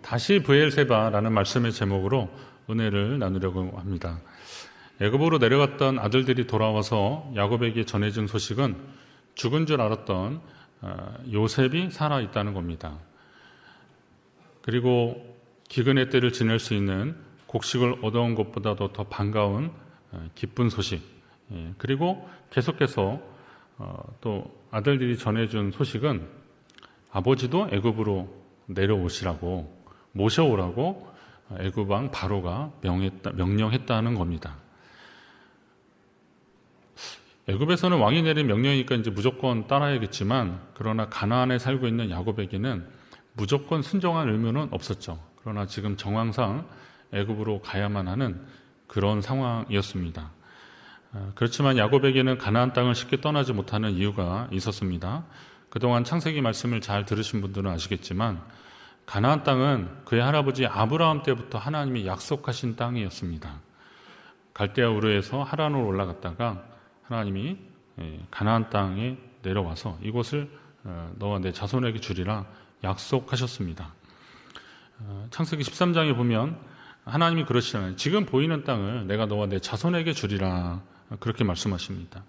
다시 브엘세바라는 말씀의 제목으로 은혜를 나누려고 합니다. 애굽으로 내려갔던 아들들이 돌아와서 야곱에게 전해진 소식은 죽은 줄 알았던 요셉이 살아있다는 겁니다. 그리고 기근의 때를 지낼 수 있는 곡식을 얻어온 것보다도 더 반가운 기쁜 소식, 그리고 계속해서 또 아들들이 전해준 소식은 아버지도 애굽으로 내려오시라고, 모셔오라고 애굽 왕 바로가 명령했다는 겁니다. 애굽에서는 왕이 내린 명령이니까 이제 무조건 따라야겠지만, 그러나 가나안에 살고 있는 야곱에게는 무조건 순종할 의무는 없었죠. 그러나 지금 정황상 애굽으로 가야만 하는 그런 상황이었습니다. 그렇지만 야곱에게는 가나안 땅을 쉽게 떠나지 못하는 이유가 있었습니다. 그동안 창세기 말씀을 잘 들으신 분들은 아시겠지만 가나안 땅은 그의 할아버지 아브라함 때부터 하나님이 약속하신 땅이었습니다. 갈대아 우르에서 하란으로 올라갔다가 하나님이 가나안 땅에 내려와서 이곳을 너와 내 자손에게 주리라 약속하셨습니다. 창세기 13장에 보면 하나님이 그러시잖아요. 지금 보이는 땅을 내가 너와 내 자손에게 주리라, 그렇게 말씀하십니다.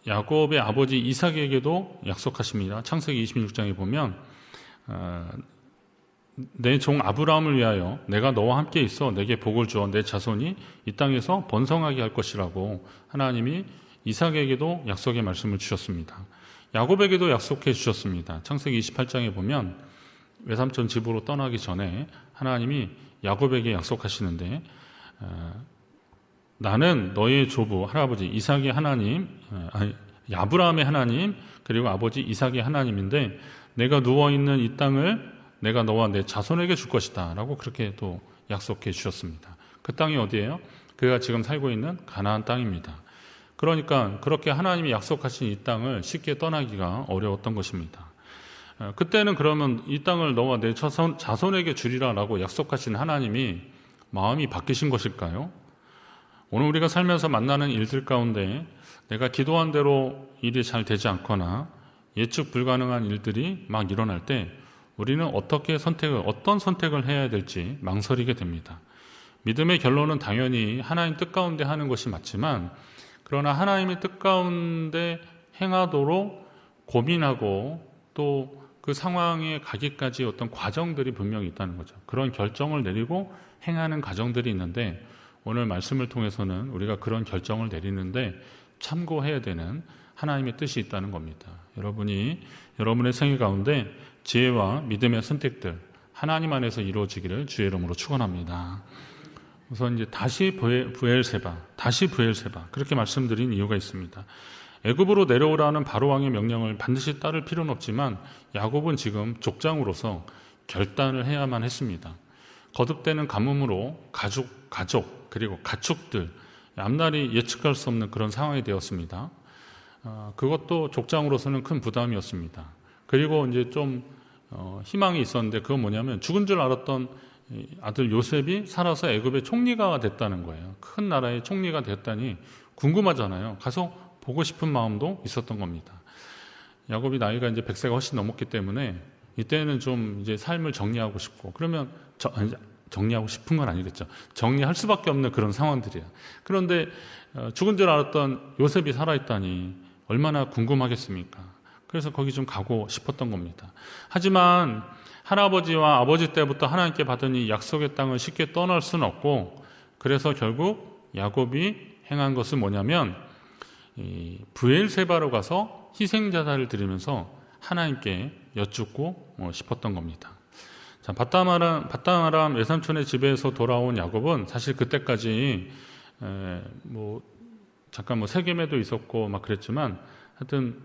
야곱의 아버지 이삭에게도 약속하십니다. 창세기 26장에 보면 내 종 아브라함을 위하여 내가 너와 함께 있어 내게 복을 주어 내 자손이 이 땅에서 번성하게 할 것이라고 하나님이 이삭에게도 약속의 말씀을 주셨습니다. 야곱에게도 약속해 주셨습니다. 창세기 28장에 보면 외삼촌 집으로 떠나기 전에 하나님이 야곱에게 약속하시는데, 나는 너의 조부 할아버지 이삭의 하나님, 아브라함의 하나님, 그리고 아버지 이삭의 하나님인데 내가 누워있는 이 땅을 내가 너와 내 자손에게 줄 것이다 라고 그렇게 또 약속해 주셨습니다. 그 땅이 어디예요? 그가 지금 살고 있는 가나안 땅입니다. 그러니까 그렇게 하나님이 약속하신 이 땅을 쉽게 떠나기가 어려웠던 것입니다. 그때는 그러면 이 땅을 너와 내 자손에게 주리라 라고 약속하신 하나님이 마음이 바뀌신 것일까요? 오늘 우리가 살면서 만나는 일들 가운데 내가 기도한 대로 일이 잘 되지 않거나 예측 불가능한 일들이 막 일어날 때 우리는 어떤 선택을 해야 될지 망설이게 됩니다. 믿음의 결론은 당연히 하나님 뜻 가운데 하는 것이 맞지만, 그러나 하나님의 뜻 가운데 행하도록 고민하고 또 그 상황에 가기까지 어떤 과정들이 분명히 있다는 거죠. 그런 결정을 내리고 행하는 과정들이 있는데, 오늘 말씀을 통해서는 우리가 그런 결정을 내리는데 참고해야 되는 하나님의 뜻이 있다는 겁니다. 여러분이 여러분의 생애 가운데 지혜와 믿음의 선택들 하나님 안에서 이루어지기를 주의 이름으로 축원합니다. 우선 이제 다시 브엘세바 그렇게 말씀드린 이유가 있습니다. 애굽으로 내려오라는 바로 왕의 명령을 반드시 따를 필요는 없지만 야곱은 지금 족장으로서 결단을 해야만 했습니다. 거듭되는 가뭄으로 가족 그리고 가축들 앞날이 예측할 수 없는 그런 상황이 되었습니다. 그것도 족장으로서는 큰 부담이었습니다. 그리고 이제 좀 희망이 있었는데, 그건 뭐냐면 죽은 줄 알았던 아들 요셉이 살아서 애굽의 총리가 됐다는 거예요. 큰 나라의 총리가 됐다니 궁금하잖아요. 가서 보고 싶은 마음도 있었던 겁니다. 야곱이 나이가 이제 100세가 훨씬 넘었기 때문에 이때는 좀 이제 삶을 정리하고 싶고, 그러면 정리하고 싶은 건 아니겠죠. 정리할 수밖에 없는 그런 상황들이에요. 그런데 죽은 줄 알았던 요셉이 살아있다니 얼마나 궁금하겠습니까? 그래서 거기 좀 가고 싶었던 겁니다. 하지만 할아버지와 아버지 때부터 하나님께 받은 이 약속의 땅을 쉽게 떠날 수는 없고, 그래서 결국 야곱이 행한 것은 뭐냐면 브엘세바로 가서 희생자사를 드리면서 하나님께 여쭙고 싶었던 겁니다. 자, 바단 아람 외삼촌의 집에서 돌아온 야곱은 사실 그때까지 잠깐 세겜에도 있었고 막 그랬지만, 하여튼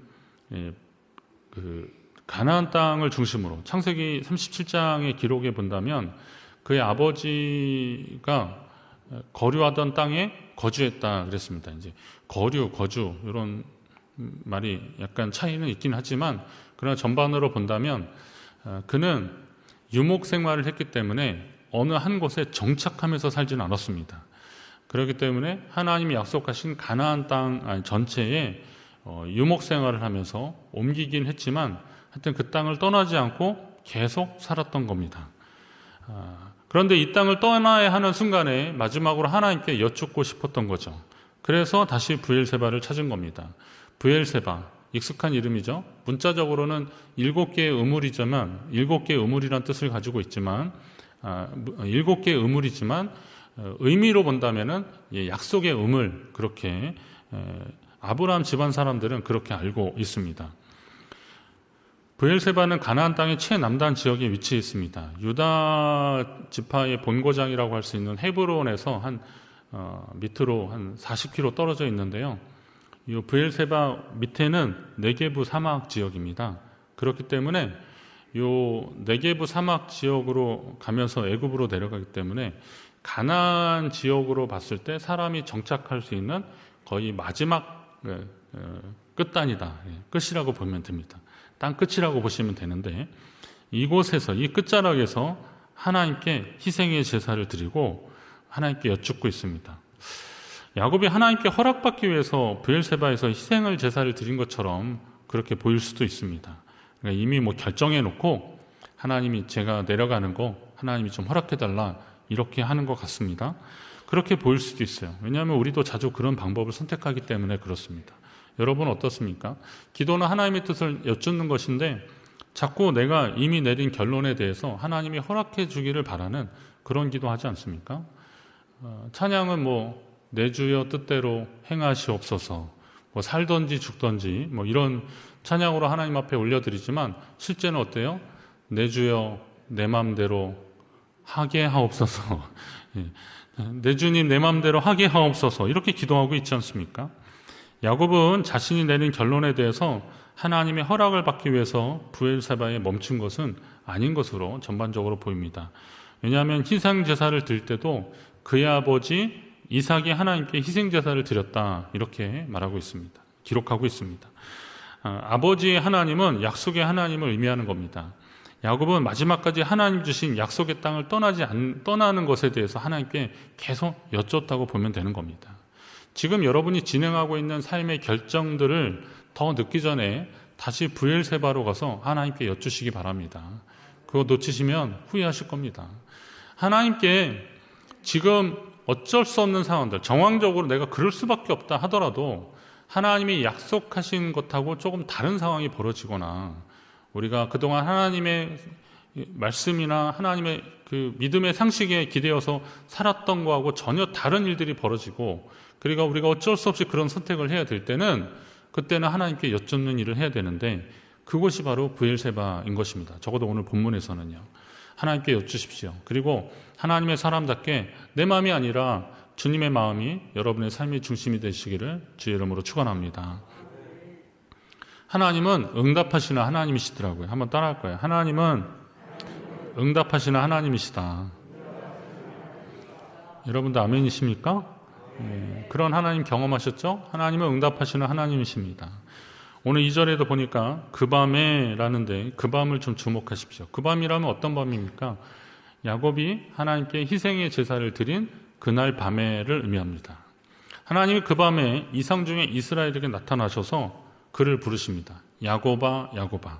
그 가나안 땅을 중심으로 창세기 37장의 기록에 본다면 그의 아버지가 거류하던 땅에 거주했다 그랬습니다. 이제 거주 이런 말이 약간 차이는 있긴 하지만, 그러나 전반으로 본다면 그는 유목 생활을 했기 때문에 어느 한 곳에 정착하면서 살지는 않았습니다. 그렇기 때문에 하나님이 약속하신 가나안 땅 전체에 유목 생활을 하면서 옮기긴 했지만 하여튼 그 땅을 떠나지 않고 계속 살았던 겁니다. 그런데 이 땅을 떠나야 하는 순간에 마지막으로 하나님께 여쭙고 싶었던 거죠. 그래서 다시 브엘세바를 찾은 겁니다. 브엘세바, 익숙한 이름이죠. 문자적으로는 7개의 우물이지만 7개의 우물이란 뜻을 가지고 있지만 7개의 우물이지만 의미로 본다면은 약속의 우물, 그렇게 아브라함 집안 사람들은 그렇게 알고 있습니다. 브엘세바는 가나안 땅의 최남단 지역에 위치해 있습니다. 유다 지파의 본고장이라고 할 수 있는 헤브론에서 한 밑으로 한 40km 떨어져 있는데요. 이 브엘세바 밑에는 네게부 사막 지역입니다. 그렇기 때문에 이 네게부 사막 지역으로 가면서 애굽으로 내려가기 때문에 가나안 지역으로 봤을 때 사람이 정착할 수 있는 거의 마지막 끝단이다. 끝이라고 보면 됩니다. 땅 끝이라고 보시면 되는데, 이곳에서, 이 끝자락에서 하나님께 희생의 제사를 드리고 하나님께 여쭙고 있습니다. 야곱이 하나님께 허락받기 위해서 브엘세바에서 희생을 제사를 드린 것처럼 그렇게 보일 수도 있습니다. 그러니까 이미 결정해 놓고 하나님이 제가 내려가는 거 하나님이 좀 허락해달라 이렇게 하는 것 같습니다. 그렇게 보일 수도 있어요. 왜냐하면 우리도 자주 그런 방법을 선택하기 때문에 그렇습니다. 여러분 어떻습니까? 기도는 하나님의 뜻을 여쭙는 것인데 자꾸 내가 이미 내린 결론에 대해서 하나님이 허락해 주기를 바라는 그런 기도하지 않습니까? 찬양은 내 주여 뜻대로 행하시옵소서, 살던지 죽던지 이런 찬양으로 하나님 앞에 올려드리지만 실제는 어때요? 내 주여 내 맘대로 하게 하옵소서 내 주님 내 맘대로 하게 하옵소서 이렇게 기도하고 있지 않습니까? 야곱은 자신이 내린 결론에 대해서 하나님의 허락을 받기 위해서 브엘세바에 멈춘 것은 아닌 것으로 전반적으로 보입니다. 왜냐하면 희생제사를 드릴 때도 그의 아버지 이삭이 하나님께 희생제사를 드렸다 이렇게 말하고 있습니다. 기록하고 있습니다. 아버지의 하나님은 약속의 하나님을 의미하는 겁니다. 야곱은 마지막까지 하나님 주신 약속의 땅을 떠나는 것에 대해서 하나님께 계속 여쭙다고 보면 되는 겁니다. 지금 여러분이 진행하고 있는 삶의 결정들을 더 늦기 전에 다시 브엘세바로 가서 하나님께 여쭈시기 바랍니다. 그거 놓치시면 후회하실 겁니다. 하나님께 지금 어쩔 수 없는 상황들, 정황적으로 내가 그럴 수밖에 없다 하더라도 하나님이 약속하신 것하고 조금 다른 상황이 벌어지거나 우리가 그동안 하나님의 말씀이나 하나님의 그 믿음의 상식에 기대어서 살았던 거하고 전혀 다른 일들이 벌어지고 그리고 우리가 어쩔 수 없이 그런 선택을 해야 될 때는 그때는 하나님께 여쭙는 일을 해야 되는데 그것이 바로 브엘세바인 것입니다. 적어도 오늘 본문에서는요. 하나님께 여쭈십시오. 그리고 하나님의 사람답게 내 마음이 아니라 주님의 마음이 여러분의 삶의 중심이 되시기를 주의 이름으로 축원합니다. 하나님은 응답하시는 하나님이시더라고요. 한번 따라할 거예요. 하나님은 응답하시는 하나님이시다. 여러분도 아멘이십니까? 그런 하나님 경험하셨죠? 하나님은 응답하시는 하나님이십니다. 오늘 2절에도 보니까 그 밤에 라는데 그 밤을 좀 주목하십시오. 그 밤이라면 어떤 밤입니까? 야곱이 하나님께 희생의 제사를 드린 그날 밤에를 의미합니다. 하나님이 그 밤에 이상 중에 이스라엘에게 나타나셔서 그를 부르십니다. 야곱아 야곱아.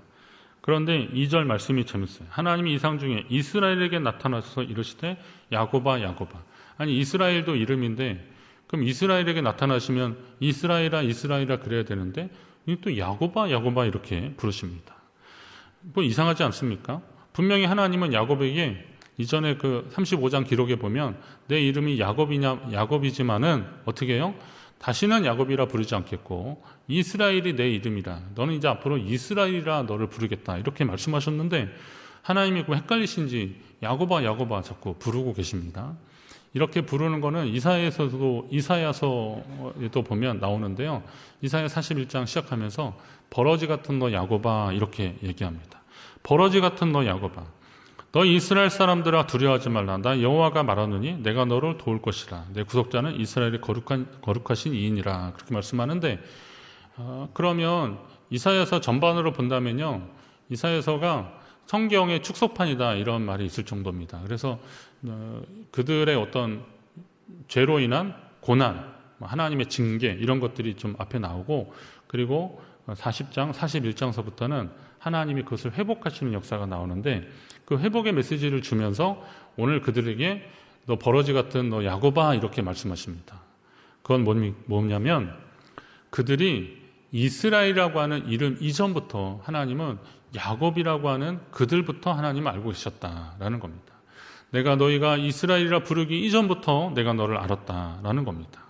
그런데 2절 말씀이 재밌어요. 하나님이 이상 중에 이스라엘에게 나타나셔서 이르시되 야곱아 야곱아. 아니 이스라엘도 이름인데 그럼 이스라엘에게 나타나시면 이스라엘아 이스라엘아 그래야 되는데 또 야곱아 야곱아 이렇게 부르십니다. 이상하지 않습니까? 분명히 하나님은 야곱에게 이전에 그 35장 기록에 보면 내 이름이 야곱이지만은 어떻게 해요? 다시는 야곱이라 부르지 않겠고 이스라엘이 내 이름이라 너는 이제 앞으로 이스라엘이라 너를 부르겠다 이렇게 말씀하셨는데 하나님이 헷갈리신지 야곱아 야곱아 자꾸 부르고 계십니다. 이렇게 부르는 거는 이사야서도 보면 나오는데요. 이사야 41장 시작하면서 버러지 같은 너 야곱아 이렇게 얘기합니다. 버러지 같은 너 야곱아 너 이스라엘 사람들아 두려워하지 말라. 나 여호와가 말하노니 내가 너를 도울 것이라. 내 구속자는 이스라엘의 거룩하신 이인이라. 그렇게 말씀하는데 그러면 이사야서 전반으로 본다면요. 이사야서가 성경의 축소판이다 이런 말이 있을 정도입니다. 그래서 그들의 어떤 죄로 인한 고난, 하나님의 징계 이런 것들이 좀 앞에 나오고 그리고 40장, 41장서부터는 하나님이 그것을 회복하시는 역사가 나오는데 그 회복의 메시지를 주면서 오늘 그들에게 너 버러지 같은 너 야곱아 이렇게 말씀하십니다. 그건 뭐냐면 그들이 이스라엘이라고 하는 이름 이전부터 하나님은 야곱이라고 하는 그들부터 하나님을 알고 계셨다라는 겁니다. 내가 너희가 이스라엘이라 부르기 이전부터 내가 너를 알았다라는 겁니다.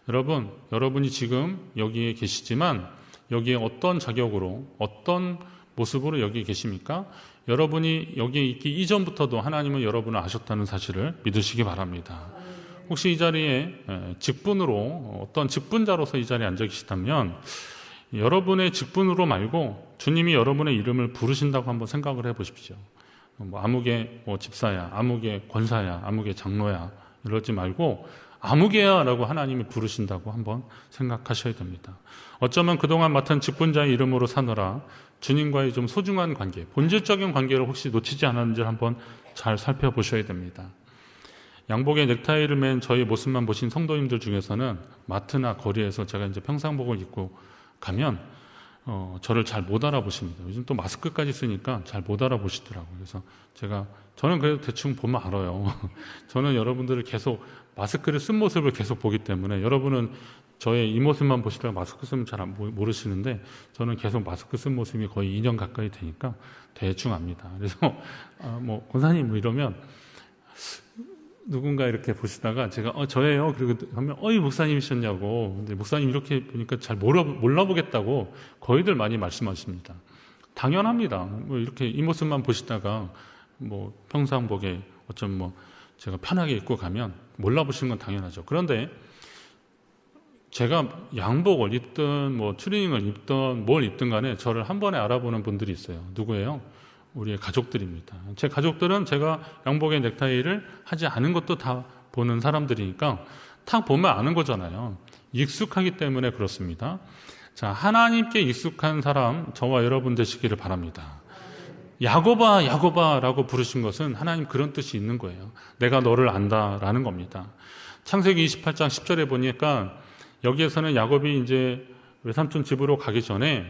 여러분이 지금 여기에 계시지만 여기에 어떤 자격으로 어떤 모습으로 여기 계십니까? 여러분이 여기에 있기 이전부터도 하나님은 여러분을 아셨다는 사실을 믿으시기 바랍니다. 혹시 이 자리에 직분으로 어떤 직분자로서 이 자리에 앉아 계시다면 여러분의 직분으로 말고 주님이 여러분의 이름을 부르신다고 한번 생각을 해보십시오. 아무개 집사야, 아무개 권사야, 아무개 장로야 이러지 말고 아무개야 라고 하나님이 부르신다고 한번 생각하셔야 됩니다. 어쩌면 그동안 맡은 직분자의 이름으로 사느라 주님과의 좀 소중한 관계, 본질적인 관계를 혹시 놓치지 않았는지를 한번 잘 살펴보셔야 됩니다. 양복에 넥타이를 맨 저희 모습만 보신 성도님들 중에서는 마트나 거리에서 제가 이제 평상복을 입고 가면 저를 잘 못 알아보십니다. 요즘 또 마스크까지 쓰니까 잘 못 알아보시더라고요. 그래서 저는 그래도 대충 보면 알아요. 저는 여러분들을 계속 마스크를 쓴 모습을 계속 보기 때문에 여러분은 저의 이 모습만 보시다가 마스크 쓰면 잘 모르시는데 저는 계속 마스크 쓴 모습이 거의 2년 가까이 되니까 대충 압니다. 그래서 권사님 이러면 누군가 이렇게 보시다가 제가 저예요. 그리고 하면 어이 목사님이셨냐고. 근데 목사님 이렇게 보니까 잘 몰라보겠다고 거의들 많이 말씀하십니다. 당연합니다. 이렇게 이 모습만 보시다가 평상복에 어쩜 제가 편하게 입고 가면 몰라보시는 건 당연하죠. 그런데 제가 양복을 입든 추리닝을 입든 뭘 입든 간에 저를 한 번에 알아보는 분들이 있어요. 누구예요? 우리의 가족들입니다. 제 가족들은 제가 양복에 넥타이를 하지 않은 것도 다 보는 사람들이니까 딱 보면 아는 거잖아요. 익숙하기 때문에 그렇습니다. 자, 하나님께 익숙한 사람 저와 여러분 되시기를 바랍니다. 야곱아 야곱아 라고 부르신 것은 하나님 그런 뜻이 있는 거예요. 내가 너를 안다라는 겁니다. 창세기 28장 10절에 보니까 여기에서는 야곱이 이제 외삼촌 집으로 가기 전에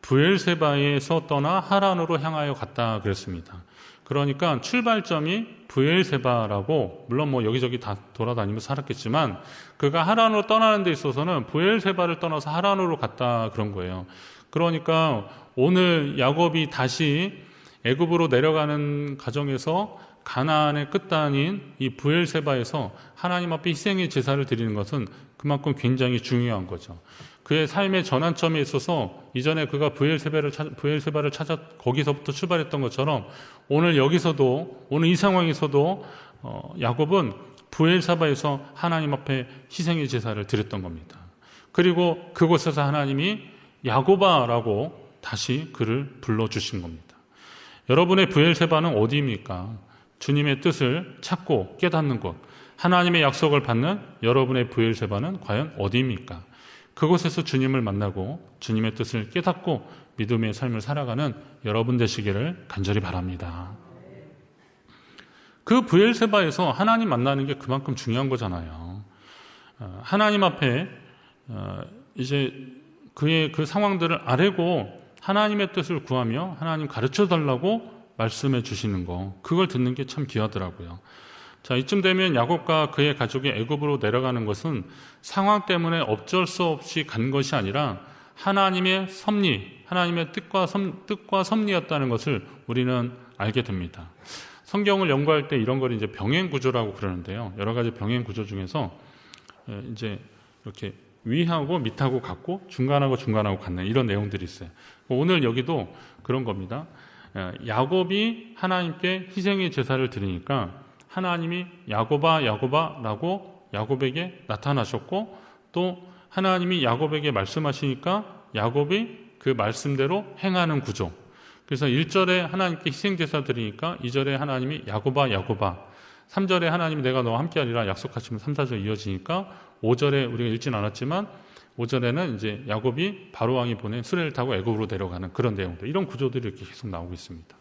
브엘세바에서 떠나 하란으로 향하여 갔다 그랬습니다. 그러니까 출발점이 브엘세바라고 물론 여기저기 다 돌아다니면서 살았겠지만 그가 하란으로 떠나는 데 있어서는 브엘세바를 떠나서 하란으로 갔다 그런 거예요. 그러니까 오늘 야곱이 다시 애굽으로 내려가는 과정에서 가나안의 끝단인 이 브엘세바에서 하나님 앞에 희생의 제사를 드리는 것은 그만큼 굉장히 중요한 거죠. 그의 삶의 전환점에 있어서 이전에 그가 브엘세바를 찾아 거기서부터 출발했던 것처럼 오늘 이 상황에서도 야곱은 브엘세바에서 하나님 앞에 희생의 제사를 드렸던 겁니다. 그리고 그곳에서 하나님이 야곱아라고 다시 그를 불러주신 겁니다. 여러분의 브엘세바는 어디입니까? 주님의 뜻을 찾고 깨닫는 곳, 하나님의 약속을 받는 여러분의 브엘세바는 과연 어디입니까? 그곳에서 주님을 만나고 주님의 뜻을 깨닫고 믿음의 삶을 살아가는 여러분 되시기를 간절히 바랍니다. 그 브엘세바에서 하나님 만나는 게 그만큼 중요한 거잖아요. 하나님 앞에 이제 그의 그 상황들을 아뢰고 하나님의 뜻을 구하며 하나님 가르쳐 달라고 말씀해 주시는 거, 그걸 듣는 게 참 귀하더라고요. 자, 이쯤 되면 야곱과 그의 가족이 애굽으로 내려가는 것은 상황 때문에 어쩔 수 없이 간 것이 아니라 하나님의 섭리, 하나님의 뜻과 섭리였다는 것을 우리는 알게 됩니다. 성경을 연구할 때 이런 걸 이제 병행 구조라고 그러는데요. 여러 가지 병행 구조 중에서 이제 이렇게 위하고 밑하고 같고 중간하고 같는 이런 내용들이 있어요. 오늘 여기도 그런 겁니다. 야곱이 하나님께 희생의 제사를 드리니까 하나님이 야곱아 라고 야곱에게 나타나셨고 또 하나님이 야곱에게 말씀하시니까 야곱이 그 말씀대로 행하는 구조. 그래서 1절에 하나님께 희생제사 드리니까 2절에 하나님이 야곱아 3절에 하나님이 내가 너와 함께하리라 약속하시면 3, 4절 이어지니까 5절에 우리가 읽진 않았지만 5절에는 이제 야곱이 바로왕이 보낸 수레를 타고 애굽으로 내려가는 그런 내용들, 이런 구조들이 이렇게 계속 나오고 있습니다.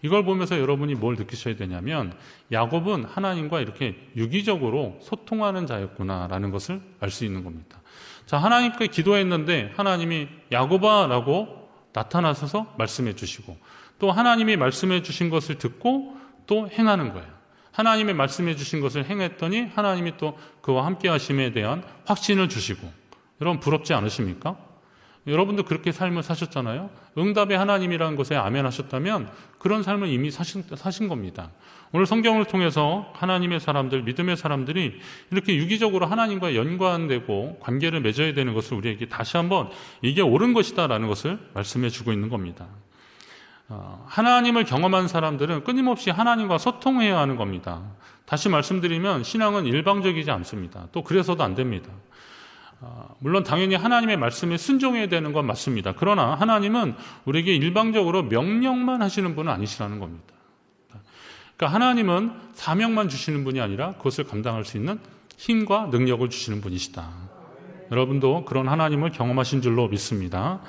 이걸 보면서 여러분이 뭘 느끼셔야 되냐면 야곱은 하나님과 이렇게 유기적으로 소통하는 자였구나라는 것을 알 수 있는 겁니다. 자, 하나님께 기도했는데 하나님이 야곱아 라고 나타나셔서 말씀해 주시고, 또 하나님이 말씀해 주신 것을 듣고 또 행하는 거예요. 하나님이 말씀해 주신 것을 행했더니 하나님이 또 그와 함께 하심에 대한 확신을 주시고. 여러분 부럽지 않으십니까? 여러분도 그렇게 삶을 사셨잖아요. 응답의 하나님이라는 것에 아멘 하셨다면 그런 삶을 이미 사신 겁니다. 오늘 성경을 통해서 하나님의 사람들, 믿음의 사람들이 이렇게 유기적으로 하나님과 연관되고 관계를 맺어야 되는 것을 우리에게 다시 한번 이게 옳은 것이다라는 것을 말씀해 주고 있는 겁니다. 하나님을 경험한 사람들은 끊임없이 하나님과 소통해야 하는 겁니다. 다시 말씀드리면 신앙은 일방적이지 않습니다. 또 그래서도 안 됩니다. 물론 당연히 하나님의 말씀에 순종해야 되는 건 맞습니다. 그러나 하나님은 우리에게 일방적으로 명령만 하시는 분은 아니시라는 겁니다. 그러니까 하나님은 사명만 주시는 분이 아니라 그것을 감당할 수 있는 힘과 능력을 주시는 분이시다. 여러분도 그런 하나님을 경험하신 줄로 믿습니다.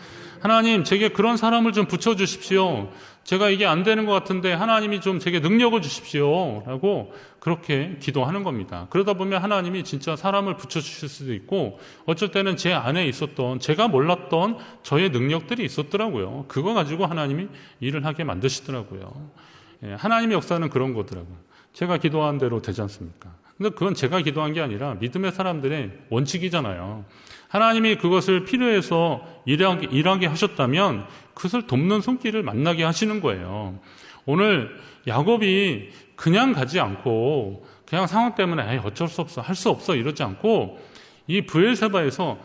하나님, 제게 그런 사람을 좀 붙여주십시오. 제가 이게 안 되는 것 같은데 하나님이 좀 제게 능력을 주십시오. 라고 그렇게 기도하는 겁니다. 그러다 보면 하나님이 진짜 사람을 붙여주실 수도 있고, 어쩔 때는 제 안에 있었던, 제가 몰랐던 저의 능력들이 있었더라고요. 그거 가지고 하나님이 일을 하게 만드시더라고요. 하나님의 역사는 그런 거더라고요. 제가 기도한 대로 되지 않습니까? 근데 그건 제가 기도한 게 아니라 믿음의 사람들의 원칙이잖아요. 하나님이 그것을 필요해서 일하게 하셨다면 그것을 돕는 손길을 만나게 하시는 거예요. 오늘 야곱이 그냥 가지 않고 그냥 상황 때문에 어쩔 수 없어, 할 수 없어 이러지 않고 이 브엘세바에서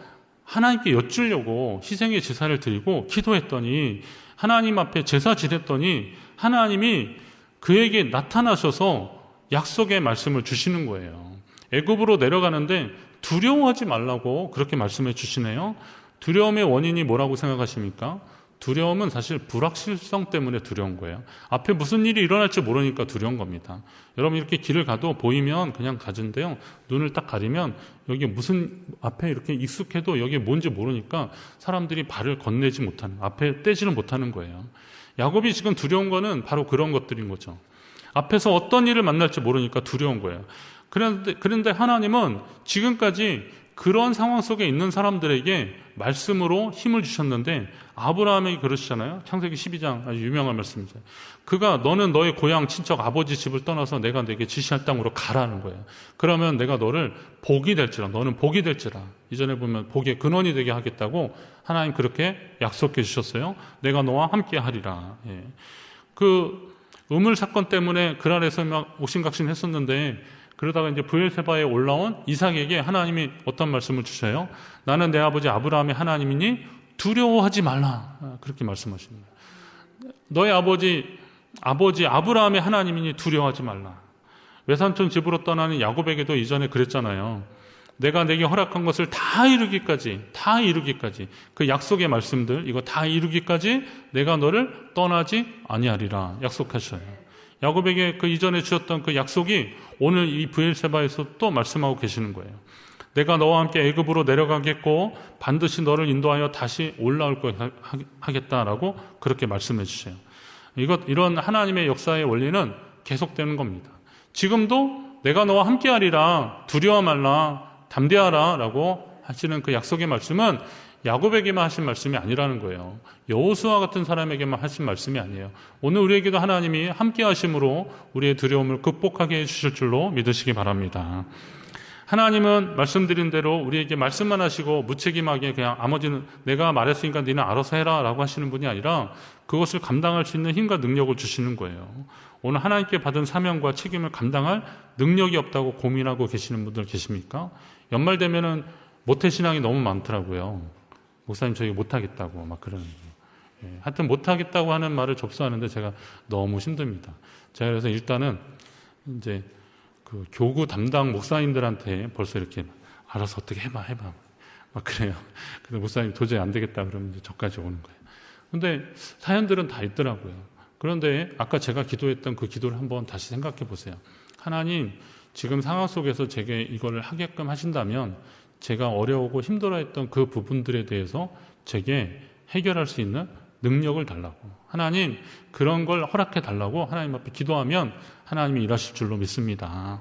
하나님께 여쭈려고 희생의 제사를 드리고 기도했더니, 하나님 앞에 제사 지냈더니 하나님이 그에게 나타나셔서 약속의 말씀을 주시는 거예요. 애굽으로 내려가는데 두려워하지 말라고 그렇게 말씀해 주시네요. 두려움의 원인이 뭐라고 생각하십니까? 두려움은 사실 불확실성 때문에 두려운 거예요. 앞에 무슨 일이 일어날지 모르니까 두려운 겁니다. 여러분 이렇게 길을 가도 보이면 그냥 가는데요, 눈을 딱 가리면 여기 무슨 앞에 이렇게 익숙해도 여기 뭔지 모르니까 사람들이 발을 건네지 못하는, 앞에 떼지는 못하는 거예요. 야곱이 지금 두려운 거는 바로 그런 것들인 거죠. 앞에서 어떤 일을 만날지 모르니까 두려운 거예요. 그런데 하나님은 지금까지 그런 상황 속에 있는 사람들에게 말씀으로 힘을 주셨는데, 아브라함에게 그러시잖아요. 창세기 12장 아주 유명한 말씀이죠. 그가 너는 너의 고향 친척 아버지 집을 떠나서 내가 내게 지시할 땅으로 가라는 거예요. 그러면 내가 너를 복이 될지라, 너는 복이 될지라. 이전에 보면 복의 근원이 되게 하겠다고 하나님 그렇게 약속해 주셨어요. 내가 너와 함께 하리라. 예. 그 우물 사건 때문에 그랄에서 막 옥신각신 했었는데, 그러다가 이제 브엘세바에 올라온 이삭에게 하나님이 어떤 말씀을 주셔요? 나는 내 아버지 아브라함의 하나님이니 두려워하지 말라. 그렇게 말씀하십니다. 너의 아버지 아브라함의 하나님이니 두려워하지 말라. 외삼촌 집으로 떠나는 야곱에게도 이전에 그랬잖아요. 내가 내게 허락한 것을 다 이루기까지 그 약속의 말씀들 이거 다 이루기까지 내가 너를 떠나지 아니하리라 약속하셔요. 야곱에게 그 이전에 주셨던 그 약속이 오늘 이 브엘세바에서 또 말씀하고 계시는 거예요. 내가 너와 함께 애굽으로 내려가겠고 반드시 너를 인도하여 다시 올라올 거 하겠다라고 그렇게 말씀해 주세요. 이런 하나님의 역사의 원리는 계속되는 겁니다. 지금도 내가 너와 함께 하리라, 두려워 말라, 담대하라 라고 하시는 그 약속의 말씀은 야곱에게만 하신 말씀이 아니라는 거예요. 여호수아 같은 사람에게만 하신 말씀이 아니에요. 오늘 우리에게도 하나님이 함께 하심으로 우리의 두려움을 극복하게 해주실 줄로 믿으시기 바랍니다. 하나님은 말씀드린 대로 우리에게 말씀만 하시고 무책임하게 그냥 나머지는 내가 말했으니까 너는 알아서 해라 라고 하시는 분이 아니라 그것을 감당할 수 있는 힘과 능력을 주시는 거예요. 오늘 하나님께 받은 사명과 책임을 감당할 능력이 없다고 고민하고 계시는 분들 계십니까? 연말 되면은 모태신앙이 너무 많더라고요. 목사님 저희 못하겠다고 막 그러는 거예요. 하여튼 못하겠다고 하는 말을 접수하는데 제가 너무 힘듭니다. 제가 그래서 일단은 이제 그 교구 담당 목사님들한테 벌써 이렇게 알아서 어떻게 해봐 막 그래요. 그래서 목사님 도저히 안 되겠다 그러면 이제 저까지 오는 거예요. 근데 사연들은 다 있더라고요. 그런데 아까 제가 기도했던 그 기도를 한번 다시 생각해 보세요. 하나님, 지금 상황 속에서 제게 이거를 하게끔 하신다면 제가 어려우고 힘들어했던 그 부분들에 대해서 제게 해결할 수 있는 능력을 달라고, 하나님 그런 걸 허락해 달라고 하나님 앞에 기도하면 하나님이 일하실 줄로 믿습니다.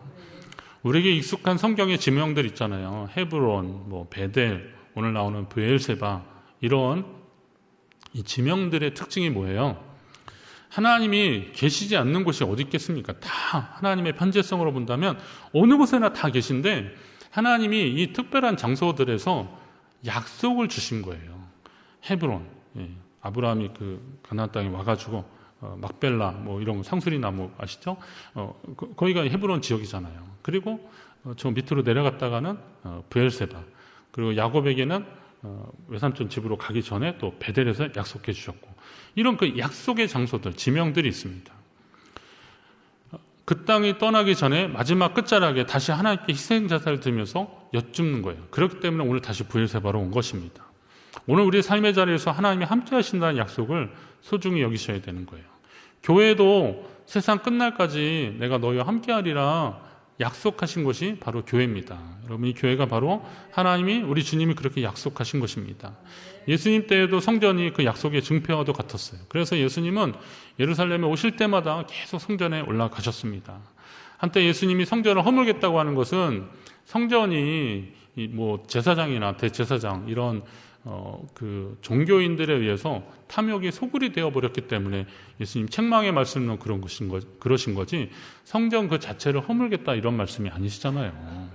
우리에게 익숙한 성경의 지명들 있잖아요. 헤브론, 베델, 오늘 나오는 브엘세바, 이런 이 지명들의 특징이 뭐예요? 하나님이 계시지 않는 곳이 어디 있겠습니까? 다 하나님의 편재성으로 본다면 어느 곳에나 다 계신데, 하나님이 이 특별한 장소들에서 약속을 주신 거예요. 헤브론, 아브라함이 그 가나안 땅에 와가지고 막벨라 이런 상수리 나무 아시죠? 거기가 헤브론 지역이잖아요. 그리고 저 밑으로 내려갔다가는 브엘세바, 그리고 야곱에게는 외삼촌 집으로 가기 전에 또 베델에서 약속해 주셨고, 이런 그 약속의 장소들, 지명들이 있습니다. 그 땅이 떠나기 전에 마지막 끝자락에 다시 하나님께 희생자사를 드리면서 여쭙는 거예요. 그렇기 때문에 오늘 다시 브엘세바로 온 것입니다. 오늘 우리 삶의 자리에서 하나님이 함께 하신다는 약속을 소중히 여기셔야 되는 거예요. 교회도 세상 끝날까지 내가 너희와 함께 하리라 약속하신 것이 바로 교회입니다. 여러분, 이 교회가 바로 하나님이, 우리 주님이 그렇게 약속하신 것입니다. 예수님 때에도 성전이 그 약속의 증표와도 같았어요. 그래서 예수님은 예루살렘에 오실 때마다 계속 성전에 올라가셨습니다. 한때 예수님이 성전을 허물겠다고 하는 것은 성전이 제사장이나 대제사장 이런 그 종교인들에 의해서 탐욕이 소굴이 되어버렸기 때문에 예수님 책망의 말씀은 그러신 거지, 성전 그 자체를 허물겠다 이런 말씀이 아니시잖아요.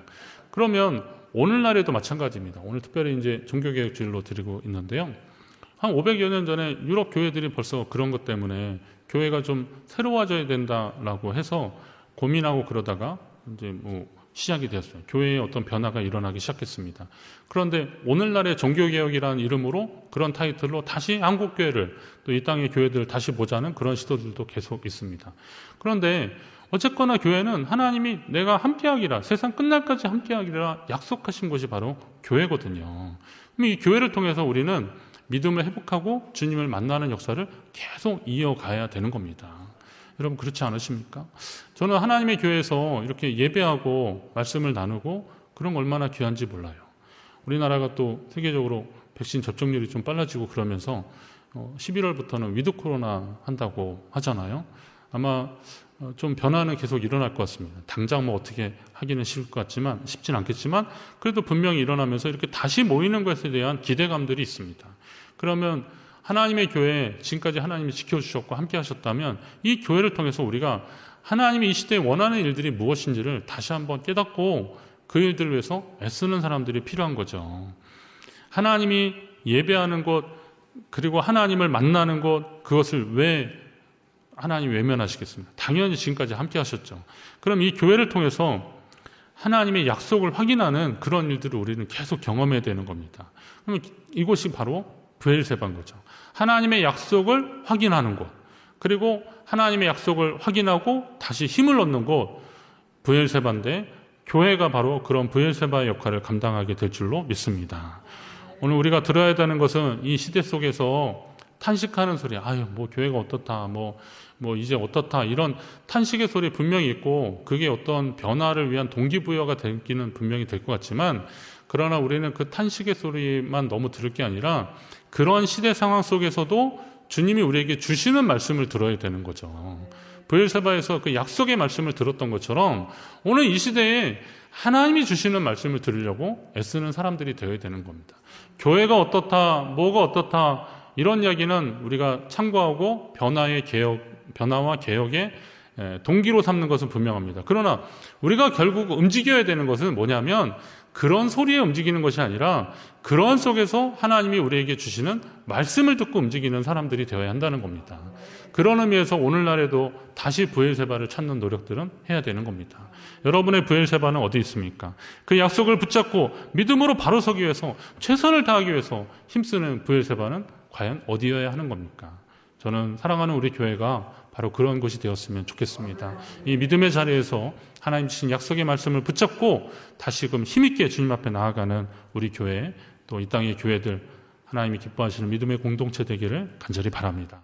그러면 오늘날에도 마찬가지입니다. 오늘 특별히 이제 종교개혁주일로 드리고 있는데요. 한 500여 년 전에 유럽 교회들이 벌써 그런 것 때문에 교회가 좀 새로워져야 된다라고 해서 고민하고 그러다가 이제 시작이 되었어요. 교회에 어떤 변화가 일어나기 시작했습니다. 그런데 오늘날의 종교개혁이라는 이름으로 그런 타이틀로 다시 한국교회를, 또 이 땅의 교회들을 다시 보자는 그런 시도들도 계속 있습니다. 그런데 어쨌거나 교회는 하나님이 내가 함께하기라, 세상 끝날까지 함께하기라 약속하신 것이 바로 교회거든요. 그럼 이 교회를 통해서 우리는 믿음을 회복하고 주님을 만나는 역사를 계속 이어가야 되는 겁니다. 여러분, 그렇지 않으십니까? 저는 하나님의 교회에서 이렇게 예배하고 말씀을 나누고 그런 거 얼마나 귀한지 몰라요. 우리나라가 또 세계적으로 백신 접종률이 좀 빨라지고 그러면서 11월부터는 위드 코로나 한다고 하잖아요. 아마 좀 변화는 계속 일어날 것 같습니다. 당장 어떻게 하기는 쉽진 않겠지만 그래도 분명히 일어나면서 이렇게 다시 모이는 것에 대한 기대감들이 있습니다. 그러면 하나님의 교회, 지금까지 하나님이 지켜주셨고 함께 하셨다면 이 교회를 통해서 우리가 하나님이 이 시대에 원하는 일들이 무엇인지를 다시 한번 깨닫고 그 일들을 위해서 애쓰는 사람들이 필요한 거죠. 하나님이 예배하는 것, 그리고 하나님을 만나는 것, 그것을 왜 하나님이 외면하시겠습니까? 당연히 지금까지 함께 하셨죠. 그럼 이 교회를 통해서 하나님의 약속을 확인하는 그런 일들을 우리는 계속 경험해야 되는 겁니다. 그러면 이곳이 바로 브엘세바인 거죠. 하나님의 약속을 확인하는 곳, 그리고 하나님의 약속을 확인하고 다시 힘을 얻는 곳, 브엘세바인데 교회가 바로 그런 브엘세바의 역할을 감당하게 될 줄로 믿습니다. 오늘 우리가 들어야 되는 것은 이 시대 속에서 탄식하는 소리, 교회가 어떻다, 이제 어떻다, 이런 탄식의 소리 분명히 있고, 그게 어떤 변화를 위한 동기부여가 되기는 분명히 될 것 같지만, 그러나 우리는 그 탄식의 소리만 너무 들을 게 아니라, 그런 시대 상황 속에서도 주님이 우리에게 주시는 말씀을 들어야 되는 거죠. 브엘세바에서 그 약속의 말씀을 들었던 것처럼, 오늘 이 시대에 하나님이 주시는 말씀을 들으려고 애쓰는 사람들이 되어야 되는 겁니다. 교회가 어떻다, 뭐가 어떻다, 이런 이야기는 우리가 참고하고 변화와 개혁의 동기로 삼는 것은 분명합니다. 그러나 우리가 결국 움직여야 되는 것은 뭐냐면 그런 소리에 움직이는 것이 아니라 그런 속에서 하나님이 우리에게 주시는 말씀을 듣고 움직이는 사람들이 되어야 한다는 겁니다. 그런 의미에서 오늘날에도 다시 브엘세바를 찾는 노력들은 해야 되는 겁니다. 여러분의 브엘세바는 어디 있습니까? 그 약속을 붙잡고 믿음으로 바로 서기 위해서 최선을 다하기 위해서 힘쓰는 브엘세바는 과연 어디여야 하는 겁니까? 저는 사랑하는 우리 교회가 바로 그런 곳이 되었으면 좋겠습니다. 이 믿음의 자리에서 하나님 주신 약속의 말씀을 붙잡고 다시금 힘있게 주님 앞에 나아가는 우리 교회, 또 이 땅의 교회들, 하나님이 기뻐하시는 믿음의 공동체 되기를 간절히 바랍니다.